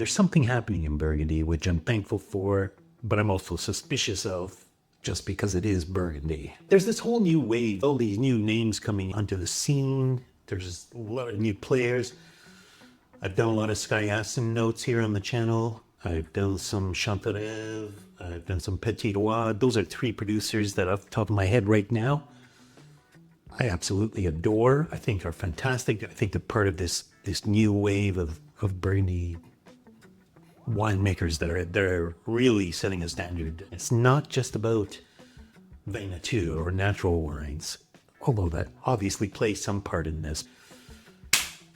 There's something happening in Burgundy, which I'm thankful for, but I'm also suspicious of just because it is Burgundy. There's this whole new wave, all these new names coming onto the scene. There's a lot of new players. I've done a lot of Skyassen notes here on the channel. I've done some Chanterev. I've done some Petit Noir. Those are three producers that off the top of my head right now I absolutely adore. I think are fantastic. I think they're part of this new wave of Burgundy winemakers that are really setting a standard. It's not just about vin nature or natural wines, although that obviously plays some part in this.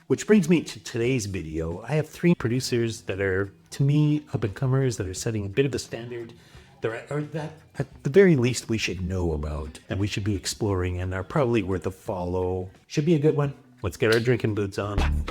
Which brings me to today's video. I have three producers that are, to me, up-and-comers that are setting a bit of a standard, that at the very least we should know about and we should be exploring and are probably worth a follow. Should be a good one. Let's get our drinking boots on.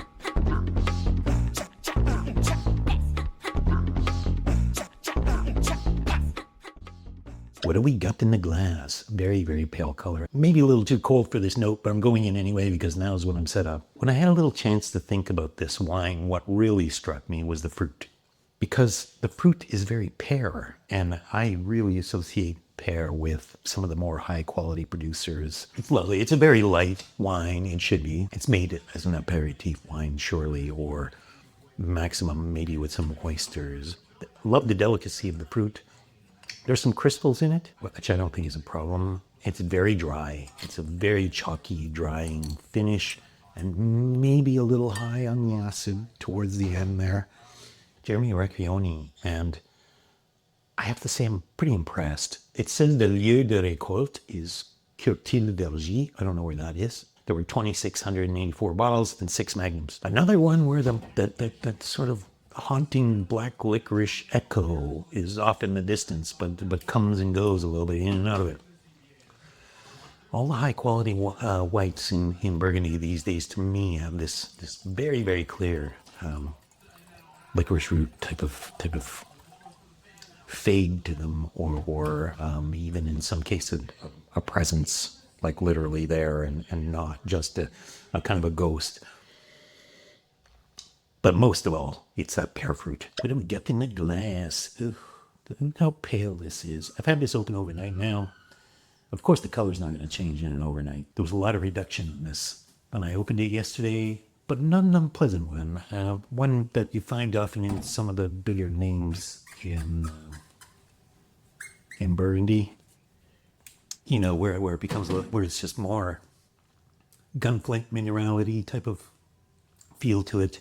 What do we got in the glass? Very, very pale color. Maybe a little too cold for this note, but I'm going in anyway because now is when I'm set up. When I had a little chance to think about this wine, what really struck me was the fruit. Because the fruit is very pear, and I really associate pear with some of the more high quality producers. It's lovely. It's a very light wine. It should be. It's made as an aperitif wine, surely, or maximum maybe with some oysters. Love the delicacy of the fruit. There's some crystals in it, which I don't think is a problem. It's very dry. It's a very chalky, drying finish, and maybe a little high on the acid towards the end there. Jeremy Recchione, and I have to say I'm pretty impressed. It says the lieu de récolte is Coteaux. I don't know where that is. There were 2,684 bottles and 6 magnums. Another one where that sort of haunting black licorice echo is off in the distance, but comes and goes a little bit in and out of it. All the high quality whites in Burgundy these days, to me, have this very, very clear licorice root type of fade to them, or even in some cases a presence, like literally there, and not just a kind of a ghost. But most of all, it's that pear fruit. What do we get in the glass? Ugh, look how pale this is. I've had this open overnight now. Of course, the color's not going to change in an overnight. There was a lot of reduction in this when I opened it yesterday, but not an unpleasant one. One that you find often in some of the bigger names in Burgundy. You know, where it becomes, where it's just more gunflake minerality type of feel to it.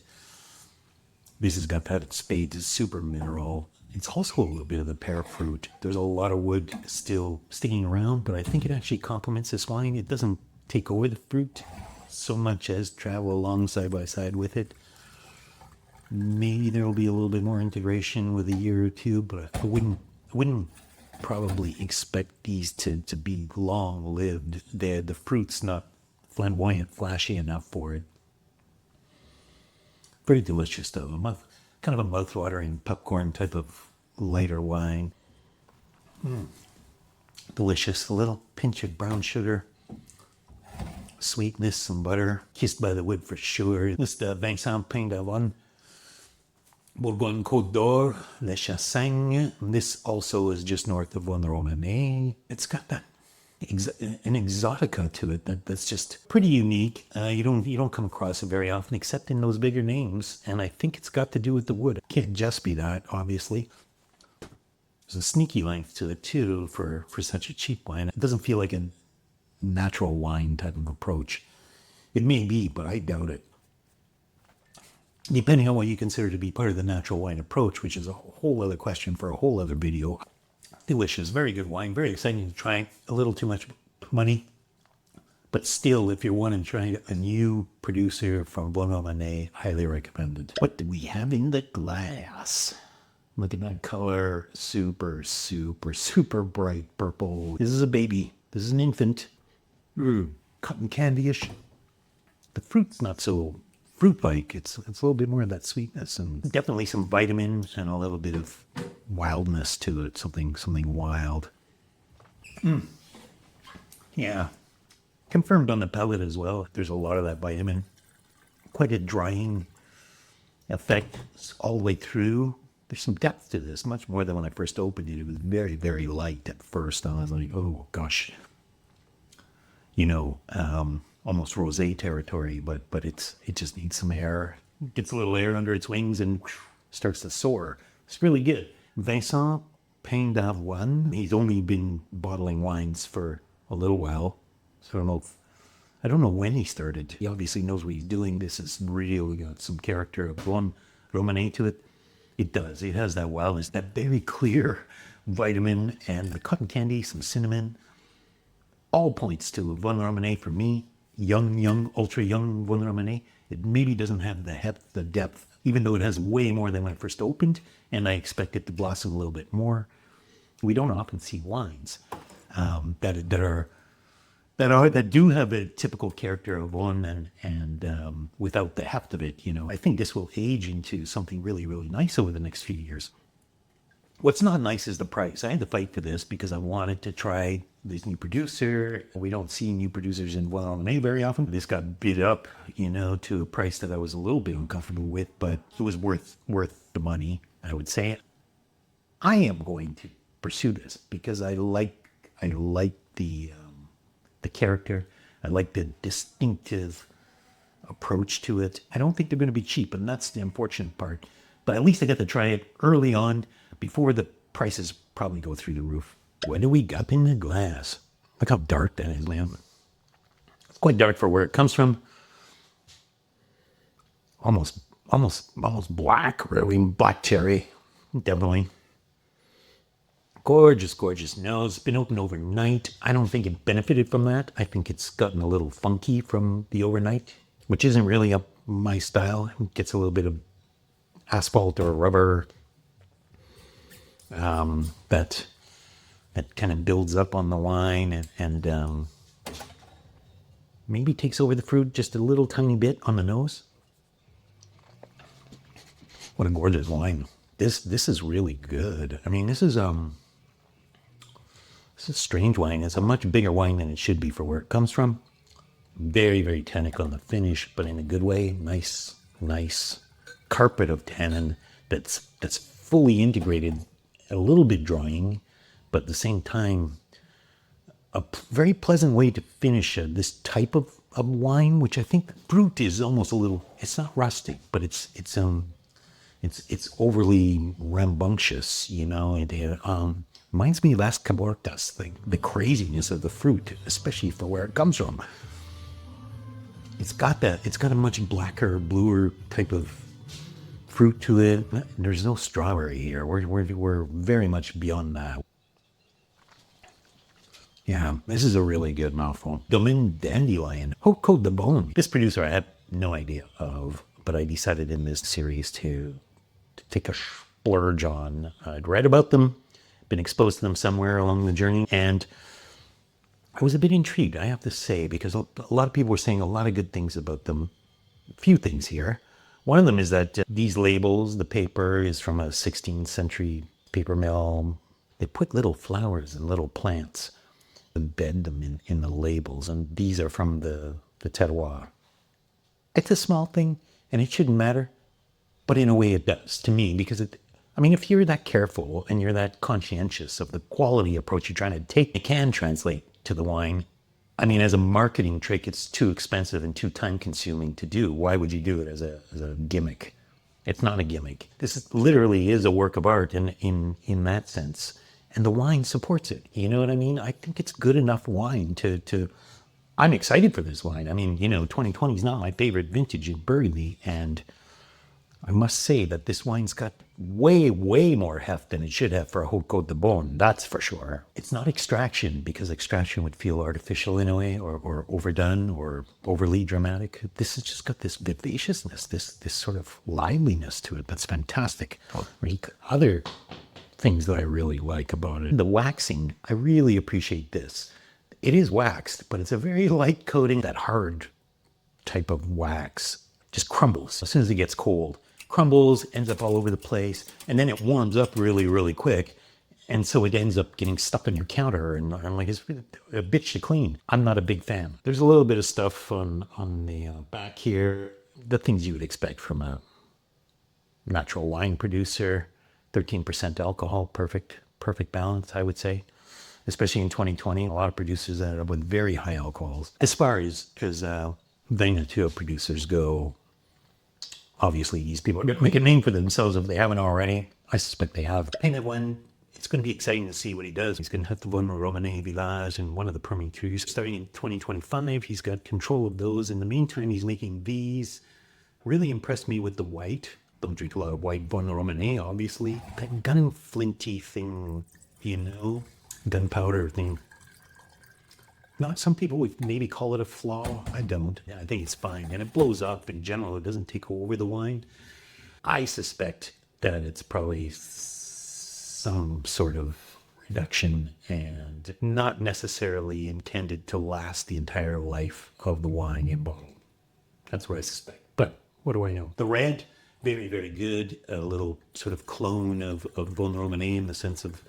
This has got that spade super mineral. It's also a little bit of the pear fruit. There's a lot of wood still sticking around, but I think it actually complements this wine. It doesn't take over the fruit so much as travel along side by side with it. Maybe there will be a little bit more integration with a year or two, but I wouldn't probably expect these to be long-lived. The fruit's not flamboyant, flashy enough for it. Very delicious though, kind of a mouth-watering popcorn type of lighter wine. Delicious, a little pinch of brown sugar, sweetness, some butter, kissed by the wood for sure. This is the Vincent Paindavoine, Bourgogne Côte d'Or, Les Chassagnes. This also is just north of Domaine. It's got that an exotica to it that's just pretty unique. You don't come across it very often, except in those bigger names, and I think it's got to do with the wood. It can't just be that, obviously. There's a sneaky length to it too for such a cheap wine. It doesn't feel like a natural wine type of approach. It may be, but I doubt it. Depending on what you consider to be part of the natural wine approach, which is a whole other question for a whole other video. Delicious, very good wine, very exciting to try. A little too much money, but still, if you're wanting to try a new producer from Domaine, highly recommended. What do we have in the glass? Look at that color, super, super, super bright purple. This is a baby. This is an infant. Cotton candy-ish. The fruit's not so fruit-like. It's a little bit more of that sweetness and definitely some vitamins and a little bit of wildness to it. Something wild. Yeah. Confirmed on the palate as well. There's a lot of that vitamin. Quite a drying effect all the way through. There's some depth to this, much more than when I first opened it. It was very, very light at first. I was like, oh gosh, almost rosé territory, but it just needs some air. Gets a little air under its wings and starts to soar. It's really good. Vincent Paindavoine, he's only been bottling wines for a little while, so I don't know when he started. He obviously knows what he's doing. This has really got some character of Beaune Romane to it. It does. It has that wildness, that very clear vitamin and the cotton candy, some cinnamon. All points to Beaune Romane for me. Young, ultra young Beaune Romane. It maybe doesn't have the depth, even though it has way more than when it first opened, and I expect it to blossom a little bit more. We don't often see wines that do have a typical character of one and without the heft of it. I think this will age into something really, really nice over the next few years. What's not nice is the price. I had to fight for this because I wanted to try this new producer. We don't see new producers in Bourguignons very often. This got bid up, to a price that I was a little bit uncomfortable with, but it was worth the money, I would say. I am going to pursue this because I like the character. I like the distinctive approach to it. I don't think they're going to be cheap, and that's the unfortunate part. But at least I got to try it early on before the prices probably go through the roof. What do we got in the glass? Look how dark that is, Liam. It's quite dark for where it comes from. Almost black, really. Black cherry, definitely. Gorgeous nose. Been open overnight. I don't think it benefited from that. I think it's gotten a little funky from the overnight, which isn't really up my style. It gets a little bit of asphalt or rubber that kind of builds up on the wine and maybe takes over the fruit just a little tiny bit on the nose. What a gorgeous wine. This is really good. I mean, this is a strange wine. It's a much bigger wine than it should be for where it comes from. Very, very tannic on the finish, but in a good way. Nice carpet of tannin that's fully integrated, a little bit drying, but at the same time, a very pleasant way to finish this type of wine, which I think the fruit is almost a little, it's not rustic, but it's overly rambunctious, It reminds me of Las Cabortas, the craziness of the fruit, especially for where it comes from. It's got a much blacker, bluer type of fruit to it. There's no strawberry here. We're very much beyond that. Yeah, this is a really good mouthful. Domaine Dandelion, Haute de Beaune. This producer I had no idea of, but I decided in this series to take a splurge on. I'd read about them, been exposed to them somewhere along the journey, and I was a bit intrigued, I have to say, because a lot of people were saying a lot of good things about them. A few things here. One of them is that these labels, the paper is from a 16th century paper mill. They put little flowers and little plants, embed them in the labels, and these are from the terroir. It's a small thing, and it shouldn't matter, but in a way it does to me, because if you're that careful and you're that conscientious of the quality approach you're trying to take, it can translate to the wine. As a marketing trick, it's too expensive and too time-consuming to do. Why would you do it as a gimmick? It's not a gimmick. This literally is a work of art in that sense. And the wine supports it. You know what I mean? I think it's good enough wine to I'm excited for this wine. 2020 is not my favorite vintage in Burgundy, and I must say that this wine's got way, way more heft than it should have for a Haute de Beaune, that's for sure. It's not extraction, because extraction would feel artificial in a way, or overdone, or overly dramatic. This has just got this vivaciousness, this sort of liveliness to it that's fantastic. Other things that I really like about it. The waxing, I really appreciate this. It is waxed, but it's a very light coating. That hard type of wax just crumbles as soon as it gets cold. Crumbles, ends up all over the place, and then it warms up really, really quick. And so it ends up getting stuck on your counter, and I'm like, it's a bitch to clean. I'm not a big fan. There's a little bit of stuff on the back here, the things you would expect from a natural wine producer, 13% alcohol, perfect balance, I would say. Especially in 2020, a lot of producers ended up with very high alcohols. As far as Veneto producers go, obviously these people are going to make a name for themselves if they haven't already. I suspect they have. Paindavoine, it's going to be exciting to see what he does. He's going to have the Beaune Romane Village and one of the Prometheus. Starting in 2025, he's got control of those. In the meantime, he's making these. Really impressed me with the white. Don't drink a lot of white Beaune Romane, obviously. That gun flinty thing, gunpowder thing. Not some people would maybe call it a flaw. I don't. Yeah, I think it's fine. And it blows up in general. It doesn't take over the wine. I suspect that it's probably some sort of reduction and not necessarily intended to last the entire life of the wine in bottle. That's what I suspect. But what do I know? The red, very, very good. A little sort of clone of Beaune Romane in the sense of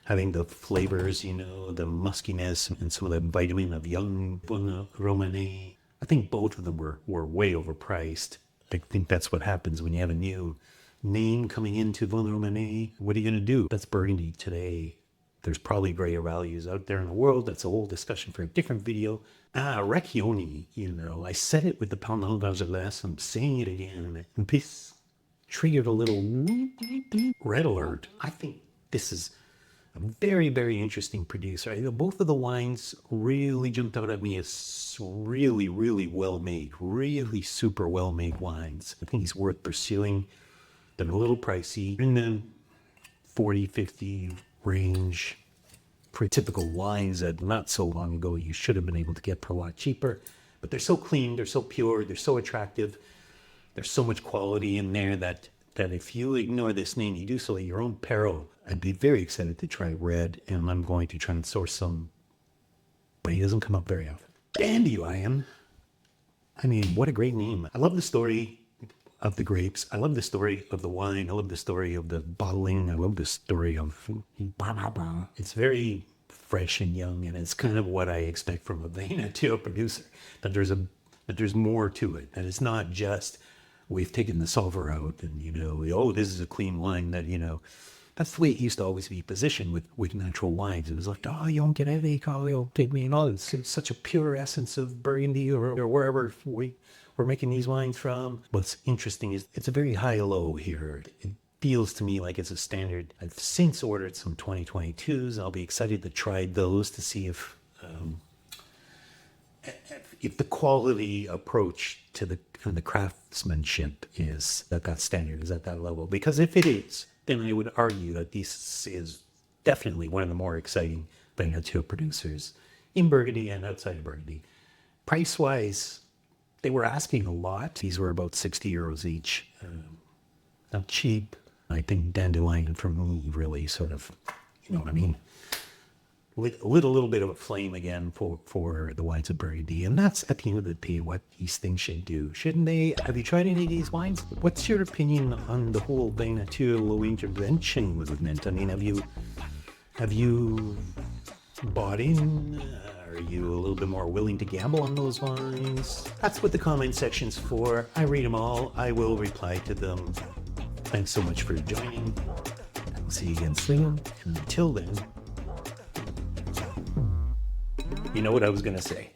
having the flavors, the muskiness and some of the vitamin of young Beaune Romane. I think both of them were way overpriced. I think that's what happens when you have a new name coming into Beaune Romane. What are you going to do? That's Burgundy today. There's probably greater values out there in the world. That's a whole discussion for a different video. Recchione, I said it with the Paindavoine d'Argelès. I'm saying it again. This triggered a little red alert. I think this is a very, very interesting producer. Both of the wines really jumped out at me as really, really well-made, really super well-made wines. I think he's worth pursuing. They're a little pricey, in the 40, 50 range. For typical wines that not so long ago you should have been able to get for a lot cheaper. But they're so clean, they're so pure, they're so attractive. There's so much quality in there that if you ignore this name, you do so at your own peril. I'd be very excited to try red, and I'm going to try and source some, but he doesn't come up very often. Dandelion. I mean, what a great name. I love the story of the grapes. I love the story of the wine. I love the story of the bottling. I love the story of... It's very fresh and young, and it's kind of what I expect from a Veneto producer, that there's more to it, and it's not just we've taken the sulfur out and, this is a clean wine that, that's the way it used to always be positioned with natural wines. It was like, you won't get any, you'll take me, it's such a pure essence of Burgundy or wherever we're making these wines from. What's interesting is it's a very high-low here. It feels to me like it's a standard. I've since ordered some 2022s. I'll be excited to try those to see if the quality approach to the craftsmanship is that standard, is at that level. Because if it is, then I would argue that this is definitely one of the more exciting Veneto producers in Burgundy and outside of Burgundy. Price-wise, they were asking a lot. These were about 60 euros each. Not cheap. I think Dandelion for me really sort of, you know what I mean? Lit a little bit of a flame again for the wines of Burgundy. And that's at the end of the day what these things should do, shouldn't they? Have you tried any of these wines? What's your opinion on the whole Veneto low intervention movement? I mean, have you bought in? Are you a little bit more willing to gamble on those wines? That's what the comment section's for. I read them all. I will reply to them. Thanks so much for joining. I'll see you again soon. And until then, you know what I was going to say.